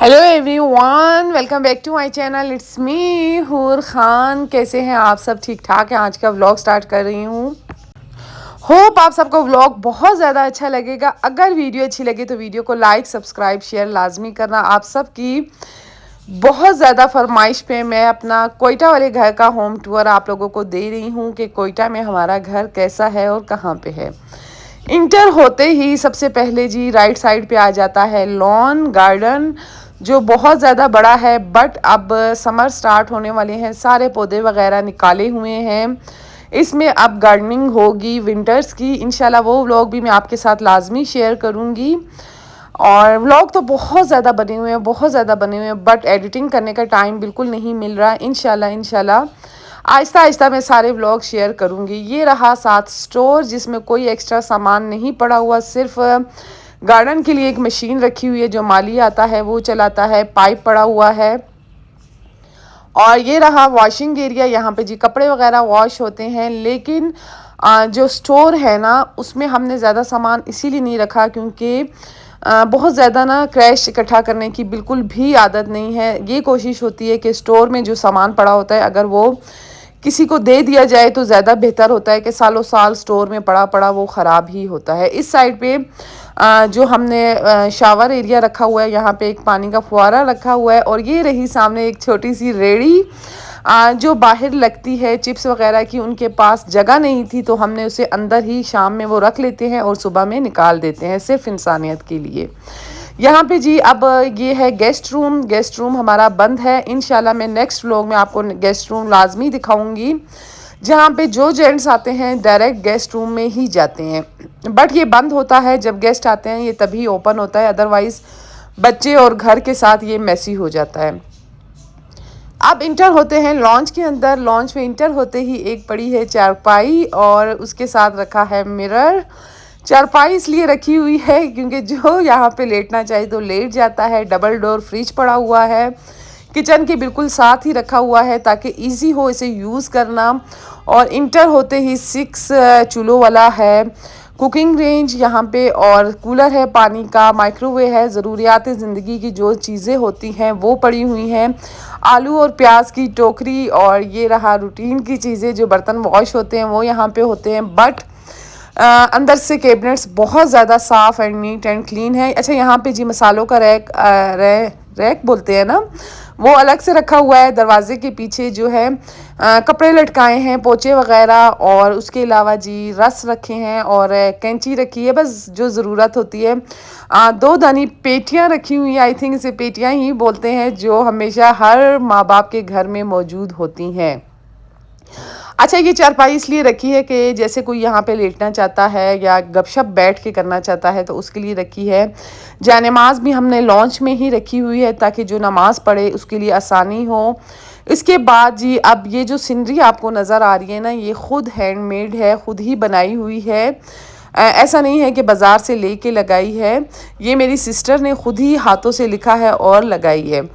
Hello everyone, welcome back to my channel. It's me Hoor Khan. कैसे हैं आप सब? ठीक ठाक हैं। आज का व्लॉग स्टार्ट कर रही हूँ। होप आप सबको व्लॉग बहुत ज़्यादा अच्छा लगेगा। अगर वीडियो अच्छी लगे तो वीडियो को लाइक सब्सक्राइब शेयर लाजमी करना। आप सबकी बहुत ज़्यादा फरमाइश पे मैं अपना कोयटा वाले घर का होम टूर आप लोगों को दे रही हूँ कि कोयटा में हमारा घर कैसा है और कहाँ पे है। इंटर होते ही सबसे पहले जी राइट साइड पे आ जाता है लॉन गार्डन, जो बहुत ज़्यादा बड़ा है। बट अब समर स्टार्ट होने वाले हैं, सारे पौधे वगैरह निकाले हुए हैं। इसमें अब गार्डनिंग होगी विंटर्स की। इंशाल्लाह वो व्लॉग भी मैं आपके साथ लाजमी शेयर करूँगी। और व्लॉग तो बहुत ज़्यादा बने हुए हैं, बहुत ज़्यादा बने हुए हैं, बट एडिटिंग करने का टाइम बिल्कुल नहीं मिल रहा। इंशाल्लाह आहिस्ता आहिस्ता मैं सारे व्लॉग शेयर करूँगी। ये रहा साथ स्टोर, जिसमें कोई एक्स्ट्रा सामान नहीं पड़ा हुआ, सिर्फ गार्डन के लिए एक मशीन रखी हुई है जो माली आता है वो चलाता है, पाइप पड़ा हुआ है। और ये रहा वॉशिंग एरिया, यहाँ पे जी कपड़े वगैरह वॉश होते हैं। लेकिन जो स्टोर है ना, उसमें हमने ज़्यादा सामान इसीलिए नहीं रखा क्योंकि बहुत ज़्यादा ना क्रैश इकट्ठा करने की बिल्कुल भी आदत नहीं है। ये कोशिश होती है कि स्टोर में जो सामान पड़ा होता है अगर वो किसी को दे दिया जाए तो ज़्यादा बेहतर होता है कि सालों साल स्टोर में पड़ा पड़ा वो ख़राब ही होता है। इस साइड पे जो हमने शावर एरिया रखा हुआ है, यहाँ पे एक पानी का फुहारा रखा हुआ है। और ये रही सामने एक छोटी सी रेड़ी जो बाहर लगती है चिप्स वगैरह की। उनके पास जगह नहीं थी तो हमने उसे अंदर ही शाम में वो रख लेते हैं और सुबह में निकाल देते हैं, सिर्फ इंसानियत के लिए। यहाँ पे जी अब ये है गेस्ट रूम। गेस्ट रूम हमारा बंद है। इंशाल्लाह मैं नेक्स्ट व्लॉग में आपको गेस्ट रूम लाजमी दिखाऊंगी, जहाँ पे जो जेंट्स आते हैं डायरेक्ट गेस्ट रूम में ही जाते हैं। बट ये बंद होता है जब गेस्ट आते हैं, ये तभी ओपन होता है, अदरवाइज़ बच्चे और घर के साथ ये मैसी हो जाता है। अब इंटर होते हैं लॉन्च के अंदर। लॉन्च में इंटर होते ही एक पड़ी है चारपाई और उसके साथ रखा है मिरर। चारपाई इसलिए रखी हुई है क्योंकि जो यहाँ पे लेटना चाहे तो लेट जाता है। डबल डोर फ्रिज पड़ा हुआ है, किचन के बिल्कुल साथ ही रखा हुआ है ताकि इजी हो इसे यूज़ करना। और इंटर होते ही 6 चूल्हों वाला है कुकिंग रेंज यहाँ पे, और कूलर है पानी का, माइक्रोवेव है। ज़रूरियात ज़िंदगी की जो चीज़ें होती हैं वो पड़ी हुई हैं। आलू और प्याज की टोकरी, और ये रहा रूटीन की चीज़ें जो बर्तन वॉश होते हैं वो यहाँ पे होते हैं। बट अंदर से कैबिनेट्स बहुत ज़्यादा साफ़ एंड नीट एंड क्लीन है। अच्छा, यहाँ पे जी मसालों का रैक बोलते हैं ना, वो अलग से रखा हुआ है। दरवाजे के पीछे जो है कपड़े लटकाए हैं, पोचे वगैरह, और उसके अलावा जी रस रखे हैं और कैंची रखी है, बस जो ज़रूरत होती है। 2 दानी पेटियाँ रखी हुई हैं, आई थिंक इसे पेटियाँ ही बोलते हैं, जो हमेशा हर माँ बाप के घर में मौजूद होती हैं। अच्छा, ये चारपाई इसलिए रखी है कि जैसे कोई यहाँ पे लेटना चाहता है या गपशप बैठ के करना चाहता है तो उसके लिए रखी है। जानमाज़ भी हमने लॉन्च में ही रखी हुई है ताकि जो नमाज़ पढ़े उसके लिए आसानी हो। इसके बाद जी अब ये जो सीनरी आपको नज़र आ रही है ना, ये ख़ुद हैंडमेड है, ख़ुद ही बनाई हुई है। ऐसा नहीं है कि बाज़ार से लेके लगाई है। ये मेरी सिस्टर ने ख़ुद ही हाथों से लिखा है और लगाई है।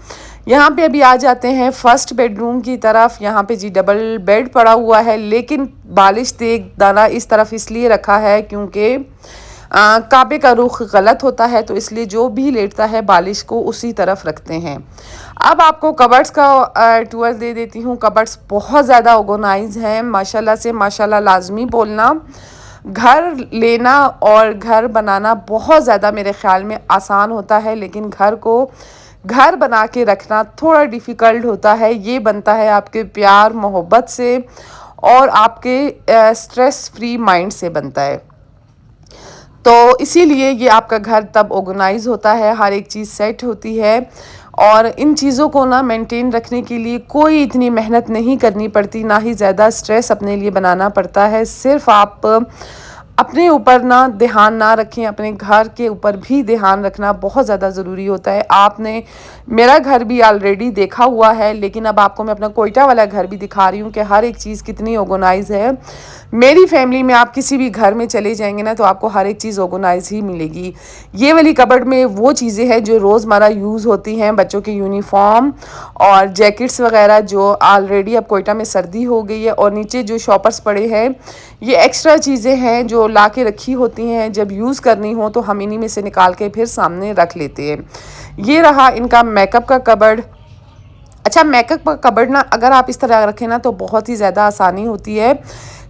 यहाँ पे अभी आ जाते हैं फर्स्ट बेडरूम की तरफ। यहाँ पे जी डबल बेड पड़ा हुआ है, लेकिन बालिश तेग दाना इस तरफ इसलिए रखा है क्योंकि काबे का रुख गलत होता है, तो इसलिए जो भी लेटता है बालिश को उसी तरफ रखते हैं। अब आपको कबर्ड्स का टूर दे देती हूँ। कबर्ड्स बहुत ज़्यादा ऑर्गेनाइज हैं माशाल्लाह से, माशाल्लाह लाजमी बोलना। घर लेना और घर बनाना बहुत ज़्यादा मेरे ख़्याल में आसान होता है, लेकिन घर को घर बना के रखना थोड़ा डिफ़िकल्ट होता है। ये बनता है आपके प्यार मोहब्बत से और आपके स्ट्रेस फ्री माइंड से बनता है। तो इसीलिए ये आपका घर तब ऑर्गेनाइज होता है, हर एक चीज़ सेट होती है। और इन चीज़ों को ना मेंटेन रखने के लिए कोई इतनी मेहनत नहीं करनी पड़ती, ना ही ज़्यादा स्ट्रेस अपने लिए बनाना पड़ता है। सिर्फ आप अपने ऊपर ना ध्यान ना रखें, अपने घर के ऊपर भी ध्यान रखना बहुत ज़्यादा ज़रूरी होता है। आपने मेरा घर भी ऑलरेडी देखा हुआ है, लेकिन अब आपको मैं अपना कोयटा वाला घर भी दिखा रही हूँ कि हर एक चीज़ कितनी ऑर्गेनाइज है। मेरी फैमिली में आप किसी भी घर में चले जाएंगे ना तो आपको हर एक चीज़ ऑर्गेनाइज ही मिलेगी। ये वाली कबर्ड में वो चीज़ें हैं जो रोज़मर्रा यूज़ होती हैं, बच्चों के यूनिफॉर्म और जैकेट्स वगैरह, जो ऑलरेडी अब कोयटा में सर्दी हो गई है। और नीचे जो शॉपर्स पड़े हैं ये एक्स्ट्रा चीज़ें हैं जो जो ला के रखी होती हैं, जब यूज़ करनी हो तो हम इन्हीं में से निकाल के फिर सामने रख लेते हैं। ये रहा इनका मेकअप का कबर्ड। अच्छा, मेकअप का कबर्ड ना अगर आप इस तरह रखें ना तो बहुत ही ज़्यादा आसानी होती है,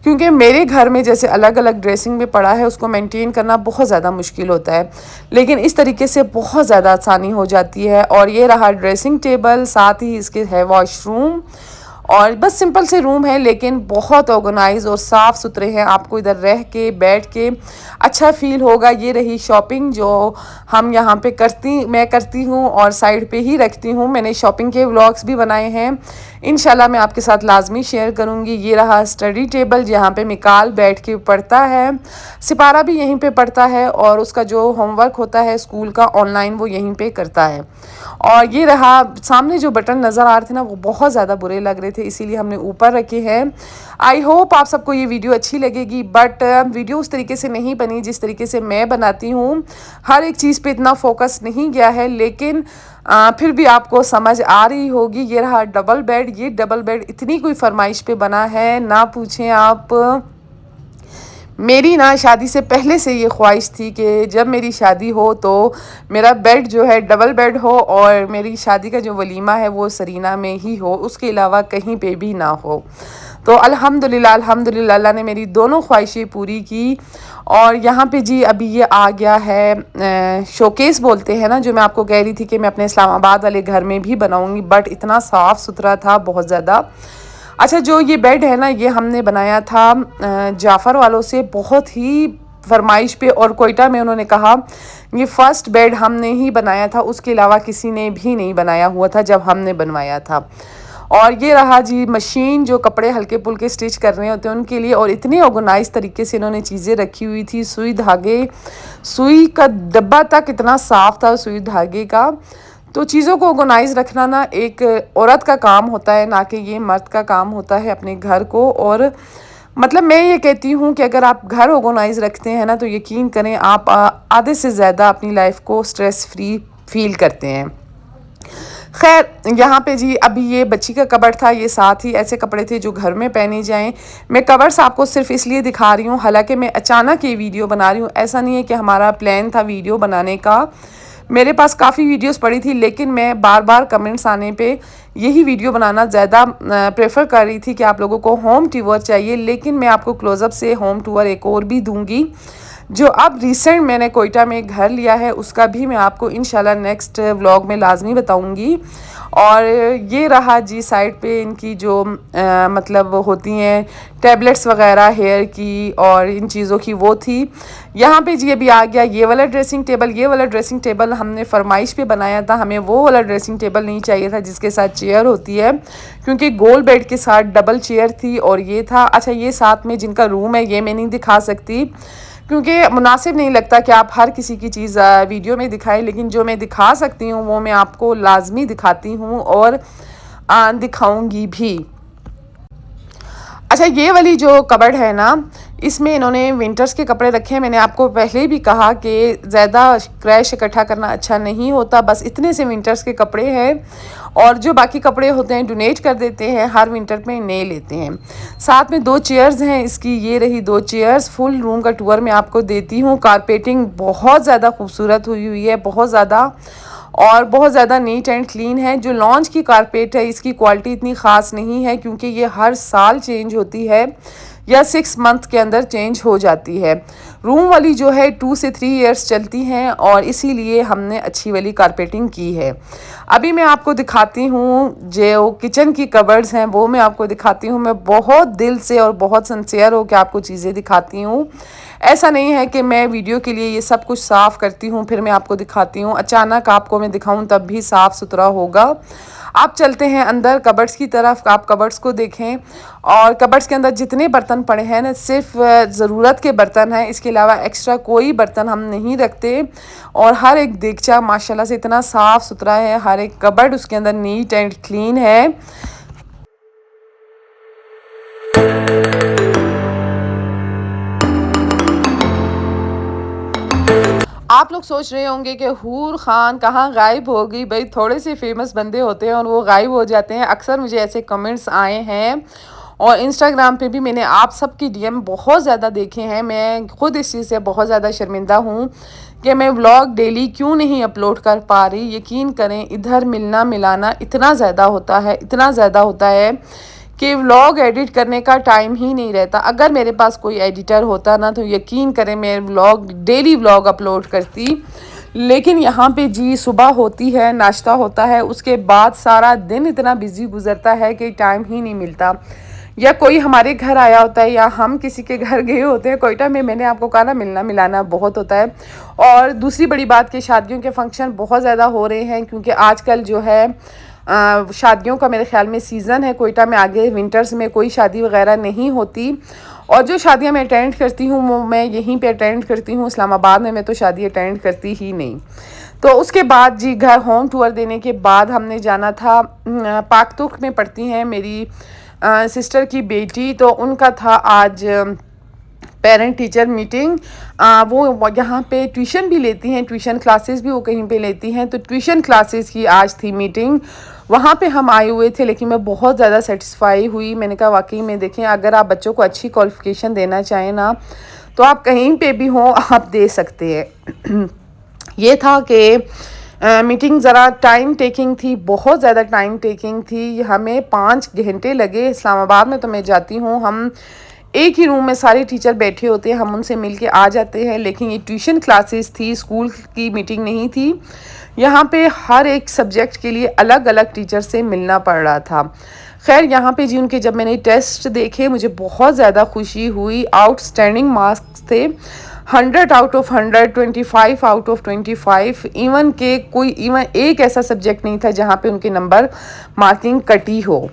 क्योंकि मेरे घर में जैसे अलग अलग ड्रेसिंग में पड़ा है, उसको मेंटेन करना बहुत ज़्यादा मुश्किल होता है, लेकिन इस तरीके से बहुत ज़्यादा आसानी हो जाती है। और ये रहा ड्रेसिंग टेबल, साथ ही इसके है वॉशरूम, और बस सिंपल से रूम है लेकिन बहुत ऑर्गेनाइज और साफ़ सुथरे हैं। आपको इधर रह के बैठ के अच्छा फील होगा। ये रही शॉपिंग जो हम यहाँ पे मैं करती हूँ और साइड पे ही रखती हूँ। मैंने शॉपिंग के व्लॉग्स भी बनाए हैं, इंशाल्लाह मैं आपके साथ लाजमी शेयर करूँगी। ये रहा स्टडी टेबल जहाँ पे मिकाल बैठ के पढ़ता है, सिपारा भी यहीं पे पढ़ता है, और उसका जो होमवर्क होता है स्कूल का ऑनलाइन वो यहीं पे करता है। और ये रहा सामने जो बटन नज़र आ रहे थे ना, वो बहुत ज़्यादा बुरे लग रहे थे, इसीलिए हमने ऊपर रखे हैं। आई होप आप सबको ये वीडियो अच्छी लगेगी, बट वीडियो उस तरीके से नहीं बनी जिस तरीके से मैं बनाती हूँ। हर एक चीज़ पे इतना फोकस नहीं गया है, लेकिन फिर भी आपको समझ आ रही होगी। ये रहा डबल बेड। ये डबल बेड इतनी कोई फरमाइश पे बना है ना पूछें आप। मेरी ना शादी से पहले से ये ख्वाहिश थी कि जब मेरी शादी हो तो मेरा बेड जो है डबल बेड हो, और मेरी शादी का जो वलीमा है वो सरीना में ही हो, उसके अलावा कहीं पे भी ना हो। तो अल्हम्दुलिल्लाह अल्लाह ने मेरी दोनों ख्वाहिशें पूरी की। और यहाँ पे जी अभी ये आ गया है शोकेस बोलते हैं ना, जो मैं आपको कह रही थी कि मैं अपने इस्लामाबाद वाले घर में भी बनाऊँगी, बट इतना साफ़ सुथरा था बहुत ज़्यादा। अच्छा, जो ये बेड है ना, ये हमने बनाया था जाफ़र वालों से, बहुत ही फरमाइश पे, और कोयटा में उन्होंने कहा ये फ़र्स्ट बेड हमने ही बनाया था, उसके अलावा किसी ने भी नहीं बनाया हुआ था जब हमने बनवाया था। और ये रहा जी मशीन, जो कपड़े हल्के पुल्के स्टिच करने होते हैं उनके लिए, और इतने ऑर्गेनाइज तरीके से इन्होंने चीज़ें रखी हुई थी। सुई धागे, सुई का डब्बा तक इतना साफ़ था सुई धागे का। तो चीज़ों को ऑर्गेनाइज रखना ना एक औरत का काम होता है, ना कि ये मर्द का काम होता है अपने घर को। और मतलब मैं ये कहती हूँ कि अगर आप घर ऑर्गेनाइज रखते हैं ना, तो यकीन करें आप आधे से ज़्यादा अपनी लाइफ को स्ट्रेस फ्री फील करते हैं। खैर, यहाँ पे जी अभी ये बच्ची का कबर्ड था, ये साथ ही ऐसे कपड़े थे जो घर में पहने जाएं। मैं कबर्ड्स आपको सिर्फ इसलिए दिखा रही हूँ, हालांकि मैं अचानक ये वीडियो बना रही हूँ, ऐसा नहीं है कि हमारा प्लान था वीडियो बनाने का। मेरे पास काफ़ी वीडियोस पड़ी थी, लेकिन मैं बार बार कमेंट्स आने पे यही वीडियो बनाना ज़्यादा प्रेफर कर रही थी कि आप लोगों को होम टूर चाहिए। लेकिन मैं आपको क्लोज़अप से होम टूर एक और भी दूंगी। जो अब रिसेंट मैंने कोयटा में एक घर लिया है, उसका भी मैं आपको इंशाल्लाह नेक्स्ट व्लॉग में लाजमी बताऊंगी। और ये रहा जी साइड पे इनकी जो मतलब होती हैं टैबलेट्स वगैरह हेयर की और इन चीज़ों की, वो थी। यहाँ पे जी अभी आ गया ये वाला ड्रेसिंग टेबल। ये वाला ड्रेसिंग टेबल हमने फरमाइश पे बनाया था, हमें वो वाला ड्रेसिंग टेबल नहीं चाहिए था जिसके साथ चेयर होती है, क्योंकि गोल बेड के साथ डबल चेयर थी और ये था। अच्छा, ये साथ में जिनका रूम है ये मैं नहीं दिखा सकती, क्योंकि मुनासिब नहीं लगता कि आप हर किसी की चीज़ वीडियो में दिखाएं, लेकिन जो मैं दिखा सकती हूँ वो मैं आपको लाजमी दिखाती हूँ और दिखाऊंगी भी। अच्छा, ये वाली जो कबर्ड है ना, इसमें इन्होंने विंटर्स के कपड़े रखे हैं। मैंने आपको पहले भी कहा कि ज़्यादा क्रैश इकट्ठा करना अच्छा नहीं होता, बस इतने से विंटर्स के कपड़े हैं, और जो बाकी कपड़े होते हैं डोनेट कर देते हैं, हर विंटर में नए लेते हैं। साथ में 2 चेयर्स हैं इसकी, ये रही 2 चेयर्स। फुल रूम का टूर मैं आपको देती हूँ। कारपेटिंग बहुत ज़्यादा खूबसूरत हुई है, बहुत ज़्यादा, और बहुत ज़्यादा नीट एंड क्लीन है। जो लॉन्च की कारपेट है इसकी क्वालिटी इतनी ख़ास नहीं है, क्योंकि ये हर साल चेंज होती है या 6 मंथ के अंदर चेंज हो जाती है। रूम वाली जो है 2 से 3 इयर्स चलती हैं, और इसीलिए हमने अच्छी वाली कारपेटिंग की है। अभी मैं आपको दिखाती हूँ जो किचन की कबर्ड्स हैं, वो मैं आपको दिखाती हूँ। मैं बहुत दिल से और बहुत सिंसियर हो के आपको चीज़ें दिखाती हूँ। ऐसा नहीं है कि मैं वीडियो के लिए ये सब कुछ साफ़ करती हूँ फिर मैं आपको दिखाती हूँ, अचानक आपको मैं दिखाऊँ तब भी साफ़ सुथरा होगा। आप चलते हैं अंदर कबर्ड्स की तरफ, आप कबर्ड्स को देखें, और कबर्ड्स के अंदर जितने बर्तन पड़े हैं ना, सिर्फ ज़रूरत के बर्तन हैं, इसके अलावा एक्स्ट्रा कोई बर्तन हम नहीं रखते। और हर एक देगचा माशाल्लाह से इतना साफ़ सुथरा है, हर एक कबर्ड उसके अंदर नीट एंड क्लीन है। आप लोग सोच रहे होंगे कि हूर खान कहाँ गायब हो गई। भाई, थोड़े से फेमस बंदे होते हैं और वो गायब हो जाते हैं। अक्सर मुझे ऐसे कमेंट्स आए हैं, और इंस्टाग्राम पे भी मैंने आप सबकी डीएम बहुत ज़्यादा देखे हैं। मैं खुद इस चीज़ से बहुत ज़्यादा शर्मिंदा हूँ कि मैं व्लॉग डेली क्यों नहीं अपलोड कर पा रही। यकीन करें, इधर मिलना मिलाना इतना ज़्यादा होता है, इतना ज़्यादा होता है कि व्लॉग एडिट करने का टाइम ही नहीं रहता। अगर मेरे पास कोई एडिटर होता ना, तो यकीन करें मैं व्लॉग डेली व्लॉग अपलोड करती। लेकिन यहाँ पे जी सुबह होती है, नाश्ता होता है, उसके बाद सारा दिन इतना बिजी गुजरता है कि टाइम ही नहीं मिलता। या कोई हमारे घर आया होता है या हम किसी के घर गए होते हैं। कोयटा में मैंने आपको कहा ना, मिलना मिलाना बहुत होता है। और दूसरी बड़ी बात कि शादियों के फंक्शन बहुत ज़्यादा हो रहे हैं, क्योंकि आजकल जो है शादियों का मेरे ख्याल में सीज़न है कोयटा में। आगे विंटर्स में कोई शादी वगैरह नहीं होती, और जो शादियां मैं अटेंड करती हूँ वो मैं यहीं पे अटेंड करती हूँ। इस्लामाबाद में मैं तो शादी अटेंड करती ही नहीं। तो उसके बाद जी घर होम टूर देने के बाद हमने जाना था, पाकतुक में पढ़ती हैं मेरी सिस्टर की बेटी, तो उनका था आज पेरेंट टीचर मीटिंग। वो यहाँ पे ट्यूशन भी लेती हैं, ट्यूशन क्लासेस भी वो कहीं पे लेती हैं, तो ट्यूशन क्लासेस की आज थी मीटिंग। वहाँ पे हम आए हुए थे, लेकिन मैं बहुत ज़्यादा सेटिस्फाई हुई। मैंने कहा वाकई में देखें, अगर आप बच्चों को अच्छी क्वालिफ़िकेशन देना चाहें ना, तो आप कहीं पे भी हों आप दे सकते हैं। ये था कि मीटिंग ज़रा टाइम टेकिंग थी, बहुत ज़्यादा टाइम टेकिंग थी। हमें 5 घंटे लगे। इस्लामाबाद में तो मैं जाती हूँ, हम एक ही रूम में सारे टीचर बैठे होते हैं, हम उनसे मिल के आ जाते हैं। लेकिन ये ट्यूशन क्लासेस थी, स्कूल की मीटिंग नहीं थी। यहाँ पे हर एक सब्जेक्ट के लिए अलग अलग टीचर से मिलना पड़ रहा था। खैर यहाँ पे जी उनके जब मैंने टेस्ट देखे, मुझे बहुत ज़्यादा खुशी हुई। आउटस्टैंडिंग मार्क्स थे, 100 out of 100, 25 out of 25। Even के कोई इवन एक ऐसा सब्जेक्ट नहीं था जहाँ पे उनके नंबर मार्किंग कटी हो।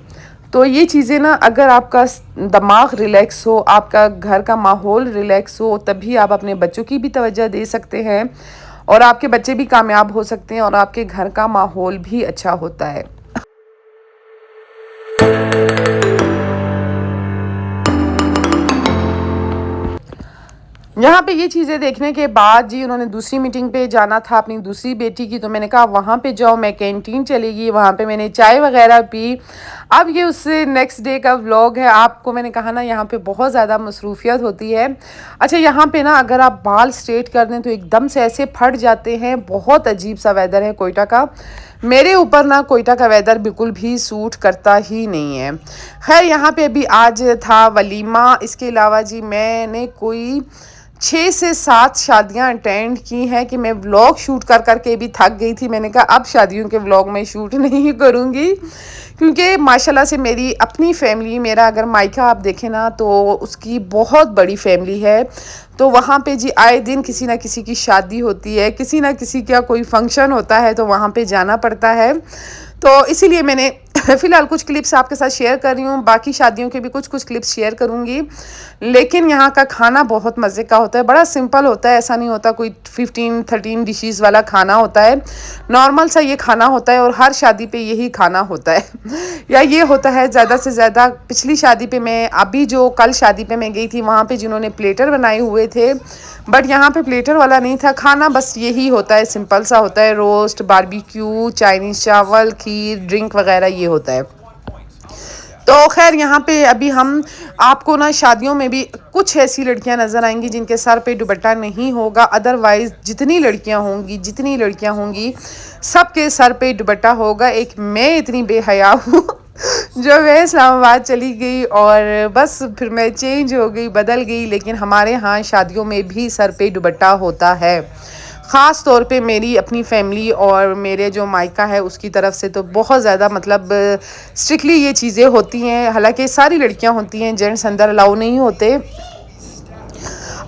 तो ये चीज़ें ना, अगर आपका दिमाग रिलैक्स हो, आपका घर का माहौल रिलैक्स हो, तभी आप अपने बच्चों की भी तवज्जो दे सकते हैं, और आपके बच्चे भी कामयाब हो सकते हैं, और आपके घर का माहौल भी अच्छा होता है। यहाँ पे ये चीज़ें देखने के बाद जी उन्होंने दूसरी मीटिंग पे जाना था अपनी दूसरी बेटी की, तो मैंने कहा वहाँ पे जाओ, मैं कैंटीन चली गई, वहाँ पे मैंने चाय वगैरह पी। अब ये उससे नेक्स्ट डे का व्लॉग है। आपको मैंने कहा ना, यहाँ पे बहुत ज़्यादा मसरूफियत होती है। अच्छा, यहाँ पे ना अगर आप बाल स्ट्रेट कर दें तो एकदम से ऐसे फट जाते हैं। बहुत अजीब सा वेदर है कोयटा का। मेरे ऊपर ना कोयटा का वेदर बिल्कुल भी सूट करता ही नहीं है। खैर यहाँ पे अभी आज था वलीमा। इसके अलावा जी मैंने कोई 6 से 7 शादियां अटेंड की हैं कि मैं व्लॉग शूट कर करके भी थक गई थी। मैंने कहा अब शादियों के व्लॉग में शूट नहीं करूँगी, क्योंकि माशाल्लाह से मेरी अपनी फैमिली, मेरा अगर मायका आप देखें ना तो उसकी बहुत बड़ी फैमिली है। तो वहाँ पे जी आए दिन किसी ना किसी की शादी होती है, किसी ना किसी का कोई फंक्शन होता है, तो वहाँ पे जाना पड़ता है। तो इसीलिए मैंने फ़िलहाल कुछ क्लिप्स आपके साथ शेयर कर रही हूँ। बाकी शादियों के भी कुछ कुछ क्लिप्स शेयर करूँगी। लेकिन यहाँ का खाना बहुत मज़े का होता है, बड़ा सिंपल होता है। ऐसा नहीं होता कोई 15-13 डिशेस वाला खाना होता है। नॉर्मल सा ये खाना होता है, और हर शादी पे यही खाना होता है। या ये होता है ज़्यादा से ज़्यादा। पिछली शादी पे मैं, अभी जो कल शादी पे मैं गई थी, वहाँ पे जिन्होंने प्लेटर बनाए हुए थे, बट यहाँ पे प्लेटर वाला नहीं था खाना। बस यही होता है, सिंपल सा होता है। रोस्ट, बारबेक्यू, चाइनीज़ चावल, खीर, ड्रिंक वगैरह ये होता है। तो खैर यहाँ पे अभी हम आपको ना शादियों में भी कुछ ऐसी लड़कियां नज़र आएंगी जिनके सर पे दुपट्टा नहीं होगा। अदरवाइज़ जितनी लड़कियां होंगी सबके सर पे दुपट्टा होगा। एक मैं इतनी बेहया हूँ जो मैं इस्लामाबाद चली गई और बस फिर मैं चेंज हो गई, बदल गई। लेकिन हमारे यहाँ शादियों में भी सर पे दुपट्टा होता है। ख़ास तौर पे मेरी अपनी फैमिली और मेरे जो मायका है उसकी तरफ से तो बहुत ज़्यादा मतलब स्ट्रिक्टली ये चीज़ें होती हैं। हालांकि सारी लड़कियां होती हैं, जेंट्स अंदर अलाउ नहीं होते।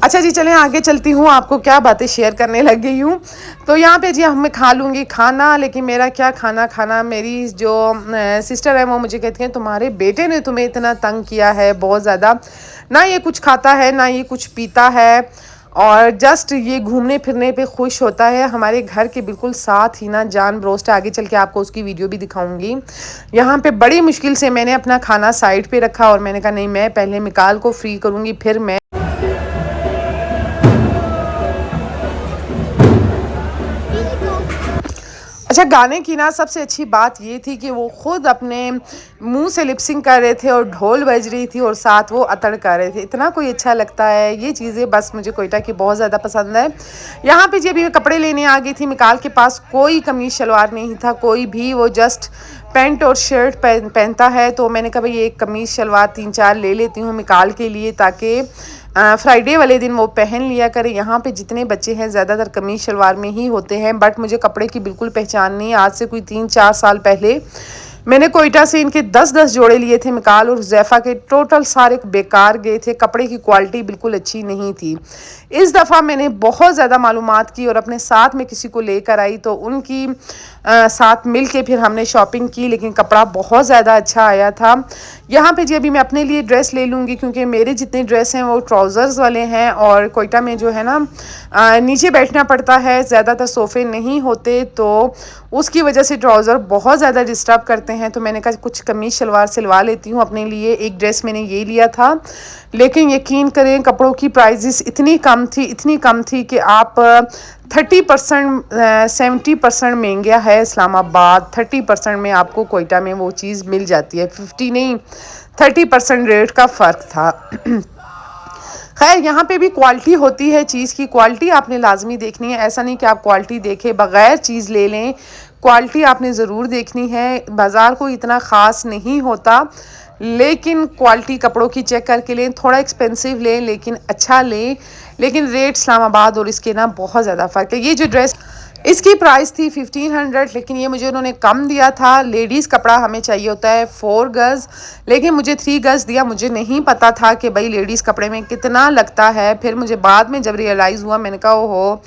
अच्छा जी, चलें आगे चलती हूँ, आपको क्या बातें शेयर करने लग गई हूँ। तो यहाँ पे जी मैं खा लूँगी खाना, लेकिन मेरा क्या खाना, मेरी जो सिस्टर है वो मुझे कहती हैं तुम्हारे बेटे ने तुम्हें इतना तंग किया है बहुत ज़्यादा। ना ये कुछ खाता है, ना ये कुछ पीता है, और जस्ट ये घूमने फिरने पे खुश होता है। हमारे घर के बिल्कुल साथ ही ना जान ब्रोस्ट है, आगे चल के आपको उसकी वीडियो भी दिखाऊंगी। यहाँ पे बड़ी मुश्किल से मैंने अपना खाना साइड पे रखा और मैंने कहा नहीं, मैं पहले मिकाल को फ्री करूँगी फिर मैं। अच्छा, गाने की ना सबसे अच्छी बात ये थी कि वो खुद अपने मुंह से लिपसिंग कर रहे थे और ढोल बज रही थी और साथ वो अतड़ कर रहे थे। इतना कोई अच्छा लगता है ये चीज़ें, बस मुझे कोयटा की बहुत ज़्यादा पसंद है। यहाँ पे जी अभी मैं कपड़े लेने आ गई थी। मिकाल के पास कोई कमीज शलवार नहीं था, कोई भी, वो जस्ट पैंट और शर्ट पहनता है। तो मैंने कहा भाई एक कमीज शलवार 3-4 ले लेती हूँ मिकाल के लिए, ताकि फ्राइडे वाले दिन वो पहन लिया करें। यहाँ पे जितने बच्चे हैं ज़्यादातर कमीज शलवार में ही होते हैं, बट मुझे कपड़े की बिल्कुल पहचान नहीं। आज से कोई 3-4 साल पहले मैंने कोयटा से इनके 10-10 जोड़े लिए थे, मिकाल और हुज़ैफा के। टोटल सारे बेकार गए थे, कपड़े की क्वालिटी बिल्कुल अच्छी नहीं थी। इस दफ़ा मैंने बहुत ज़्यादा मालूमात की और अपने साथ में किसी को लेकर आई, तो उनकी साथ मिल के फिर हमने शॉपिंग की, लेकिन कपड़ा बहुत ज़्यादा अच्छा आया था। यहाँ पे जी अभी मैं अपने लिए ड्रेस ले लूँगी, क्योंकि मेरे जितने ड्रेस हैं वो ट्राउज़र्स वाले हैं, और कोयटा में जो है ना नीचे बैठना पड़ता है, ज़्यादातर सोफ़े नहीं होते, तो उसकी वजह से ट्राउज़र बहुत ज़्यादा डिस्टर्ब करते हैं। तो मैंने कहा कुछ कमीज़ शलवार सिलवा लेती हूँ अपने लिए। एक ड्रेस मैंने ये लिया था, लेकिन यकीन करें कपड़ों की प्राइजेस इतनी कम थी कि आप 30% 70% महंगा है इस्लामाबाद। 30% में आपको कोयटा में वो चीज़ मिल जाती है, 50 नहीं 30% रेट का फ़र्क था। खैर यहाँ पे भी क्वालिटी होती है, चीज़ की क्वालिटी आपने लाजमी देखनी है। ऐसा नहीं कि आप क्वालिटी देखे बगैर चीज़ ले लें, क्वालिटी आपने ज़रूर देखनी है। बाज़ार को इतना ख़ास नहीं होता, लेकिन क्वालिटी कपड़ों की चेक करके लें। थोड़ा एक्सपेंसिव लें लेकिन अच्छा लें, लेकिन रेट इस्लामाबाद और इसके ना बहुत ज़्यादा फ़र्क है। ये जो ड्रेस, इसकी प्राइस थी 1500, लेकिन ये मुझे उन्होंने कम दिया था। लेडीज़ कपड़ा हमें चाहिए होता है 4 गज़, लेकिन मुझे 3 गज़ दिया। मुझे नहीं पता था कि भाई लेडीज़ कपड़े में कितना लगता है। फिर मुझे बाद में जब रियलाइज़ हुआ, मैंने कहा ओहो,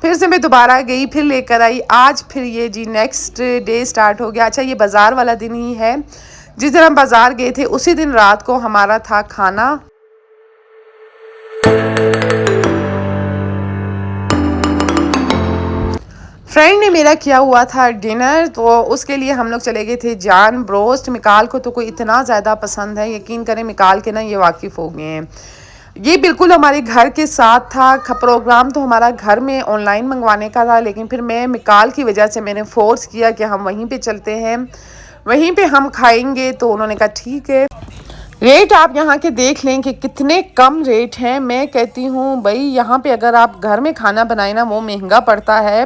फिर से मैं दोबारा गई, फिर लेकर आई। आज फिर ये जी नेक्स्ट डे स्टार्ट हो गया। अच्छा, ये बाज़ार वाला दिन ही है। जिस दिन हम बाज़ार गए थे उसी दिन रात को हमारा था खाना। फ्रेंड ने मेरा किया हुआ था डिनर, तो उसके लिए हम लोग चले गए थे जान ब्रोस्ट। मिकाल को तो कोई इतना ज़्यादा पसंद है, यकीन करें मिकाल के ना ये वाकिफ़ हो गए हैं। ये बिल्कुल हमारे घर के साथ था। प्रोग्राम तो हमारा घर में ऑनलाइन मंगवाने का था, लेकिन फिर मैं मिकाल की वजह से मैंने फ़ोर्स किया कि हम वहीं पे चलते हैं, वहीं पे हम खाएंगे। तो उन्होंने कहा ठीक है। रेट आप यहाँ के देख लें कि कितने कम रेट हैं। मैं कहती हूँ भाई यहाँ पे अगर आप घर में खाना बनाए ना वो महंगा पड़ता है,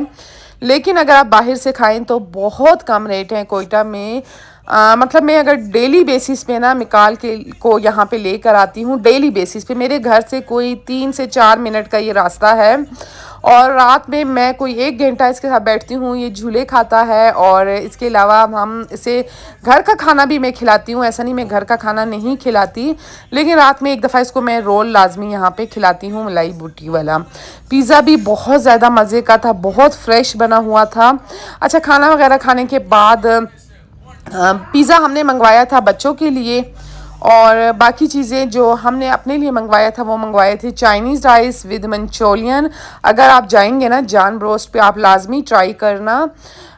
लेकिन अगर आप बाहर से खाएं तो बहुत कम रेट है कोयटा में। मतलब मैं अगर डेली बेसिस पे ना मिकाल के को यहाँ पे लेकर आती हूँ, डेली बेसिस पे, मेरे घर से कोई 3 से 4 मिनट का ये रास्ता है, और रात में मैं कोई 1 घंटा इसके साथ बैठती हूँ। ये झूले खाता है, और इसके अलावा हम इसे घर का खाना भी मैं खिलाती हूँ। ऐसा नहीं मैं घर का खाना नहीं खिलाती, लेकिन रात में एक दफ़ा इसको मैं रोल लाजमी यहाँ पे खिलाती हूँ, मलाई बूटी वाला। पिज़्ज़ा भी बहुत ज़्यादा मज़े का था, बहुत फ्रेश बना हुआ था। अच्छा, खाना वगैरह खाने के बाद पिज़्ज़ा हमने मंगवाया था बच्चों के लिए, और बाकी चीज़ें जो हमने अपने लिए मंगवाया था वो मंगवाए थे चाइनीज़ राइस विद मंचूरियन। अगर आप जाएंगे ना जान ब्रोस्ट पे, आप लाजमी ट्राई करना।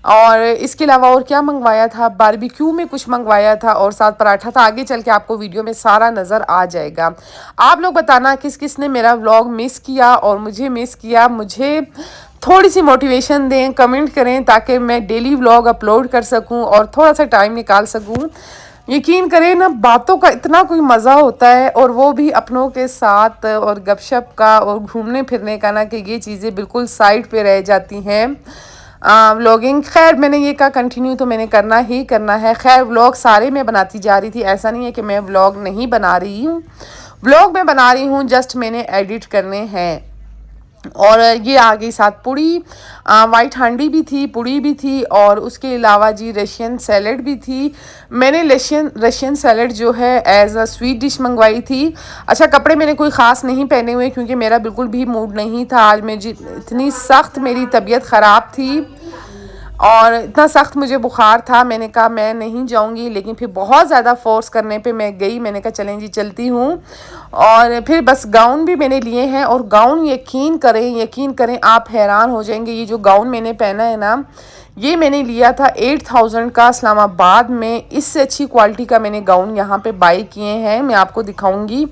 और इसके अलावा और क्या मंगवाया था, बारबेक्यू में कुछ मंगवाया था, और साथ पराठा था। आगे चल के आपको वीडियो में सारा नज़र आ जाएगा। आप लोग बताना किस किस ने मेरा व्लॉग मिस किया और मुझे मिस किया। मुझे थोड़ी सी मोटिवेशन दें, कमेंट करें, ताकि मैं डेली व्लॉग अपलोड कर सकूं और थोड़ा सा टाइम निकाल सकूं। यकीन करें ना, बातों का इतना कोई मज़ा होता है, और वो भी अपनों के साथ, और गपशप का और घूमने फिरने का ना, कि ये चीज़ें बिल्कुल साइड पे रह जाती हैं। व्लॉगिंग खैर मैंने ये कहा कंटिन्यू तो मैंने करना ही करना है। खैर व्लॉग सारे मैं बनाती जा रही थी, ऐसा नहीं है कि मैं व्लॉग नहीं बना रही हूँ। व्लॉग मैं बना रही हूँ, जस्ट मैंने एडिट करने हैं। और ये आ गई साथ पूड़ी, वाइट हांडी भी थी, पूड़ी भी थी, और उसके अलावा जी रशियन सैलड भी थी। मैंने रशियन सैलड जो है एज अ स्वीट डिश मंगवाई थी। अच्छा, कपड़े मैंने कोई ख़ास नहीं पहने हुए, क्योंकि मेरा बिल्कुल भी मूड नहीं था आज। मुझे इतनी सख्त मेरी तबीयत ख़राब थी और इतना सख्त मुझे बुखार था, मैंने कहा मैं नहीं जाऊंगी, लेकिन फिर बहुत ज़्यादा फोर्स करने पे मैं गई। मैंने कहा चलें जी चलती हूँ, और फिर बस गाउन भी मैंने लिए हैं। और गाउन यकीन करें आप हैरान हो जाएंगे। ये जो गाउन मैंने पहना है ना, ये मैंने लिया था 8000 का इस्लामाबाद में। इससे अच्छी क्वालिटी का मैंने गाउन यहाँ पे बाई किए हैं, मैं आपको दिखाऊंगी,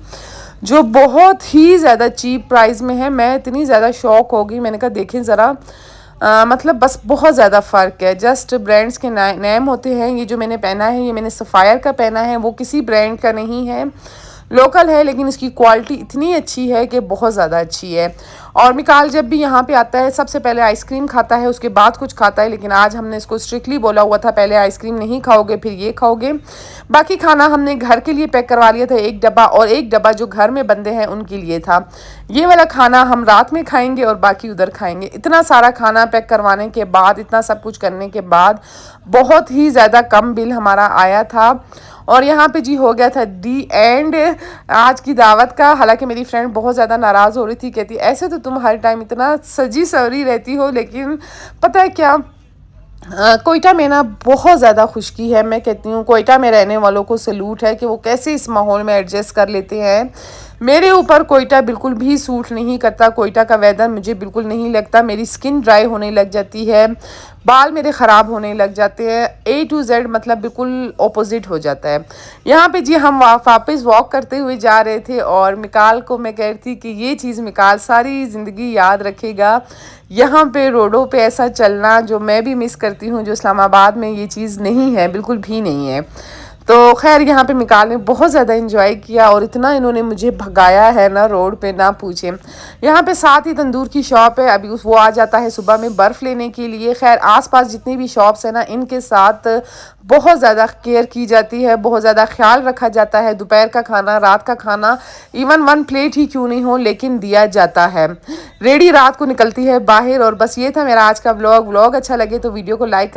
जो बहुत ही ज़्यादा चीप प्राइस में है। मैं इतनी ज़्यादा शौक हो गई, मैंने कहा देखें ज़रा मतलब बस बहुत ज़्यादा फ़र्क है। जस्ट ब्रांड्स के नेम होते हैं। ये जो मैंने पहना है ये मैंने सफ़ायर का पहना है, वो किसी ब्रांड का नहीं है, लोकल है, लेकिन इसकी क्वालिटी इतनी अच्छी है कि बहुत ज़्यादा अच्छी है। और मिकाल जब भी यहाँ पे आता है सबसे पहले आइसक्रीम खाता है, उसके बाद कुछ खाता है, लेकिन आज हमने इसको स्ट्रिक्टली बोला हुआ था पहले आइसक्रीम नहीं खाओगे फिर ये खाओगे। बाकी खाना हमने घर के लिए पैक करवा लिया था 1 डब्बा, और 1 डब्बा जो घर में बंदे हैं उनके लिए था। ये वाला खाना हम रात में खाएंगे और बाकी उधर खाएंगे। इतना सारा खाना पैक करवाने के बाद, इतना सब कुछ करने के बाद बहुत ही ज़्यादा कम बिल हमारा आया था। और यहाँ पे जी हो गया था डी एंड आज की दावत का। हालांकि मेरी फ्रेंड बहुत ज़्यादा नाराज़ हो रही थी, कहती ऐसे तो तुम हर टाइम इतना सजी सवरी रहती हो, लेकिन पता है क्या, कोयटा में ना बहुत ज़्यादा खुशकी है। मैं कहती हूँ कोयटा में रहने वालों को सैल्यूट है कि वो कैसे इस माहौल में एडजस्ट कर लेते हैं। मेरे ऊपर कोयटा बिल्कुल भी सूट नहीं करता। कोयटा का वेदर मुझे बिल्कुल नहीं लगता। मेरी स्किन ड्राई होने लग जाती है, बाल मेरे ख़राब होने लग जाते हैं। A to Z मतलब बिल्कुल ऑपोजिट हो जाता है। यहाँ पे जी हम वापस वॉक करते हुए जा रहे थे, और मिकाल को मैं कह रही थी कि ये चीज़ मिकाल सारी ज़िंदगी याद रखेगा। यहाँ पे रोडों पे ऐसा चलना जो मैं भी मिस करती हूँ, जो इस्लामाबाद में ये चीज़ नहीं है, बिल्कुल भी नहीं है। तो खैर यहाँ पे मिकाल ने बहुत ज़्यादा एंजॉय किया, और इतना इन्होंने मुझे भगाया है ना रोड पे, ना पूछे। यहाँ पे साथ ही तंदूर की शॉप है, अभी वो आ जाता है सुबह में बर्फ़ लेने के लिए। खैर आसपास जितनी भी शॉप्स है ना, इनके साथ बहुत ज़्यादा केयर की जाती है, बहुत ज़्यादा ख्याल रखा जाता है। दोपहर का खाना, रात का खाना, इवन 1 प्लेट ही क्यों नहीं हो लेकिन दिया जाता है। रेडी रात को निकलती है बाहर। और बस ये था मेरा आज का व्लॉग। अच्छा लगे तो वीडियो को लाइक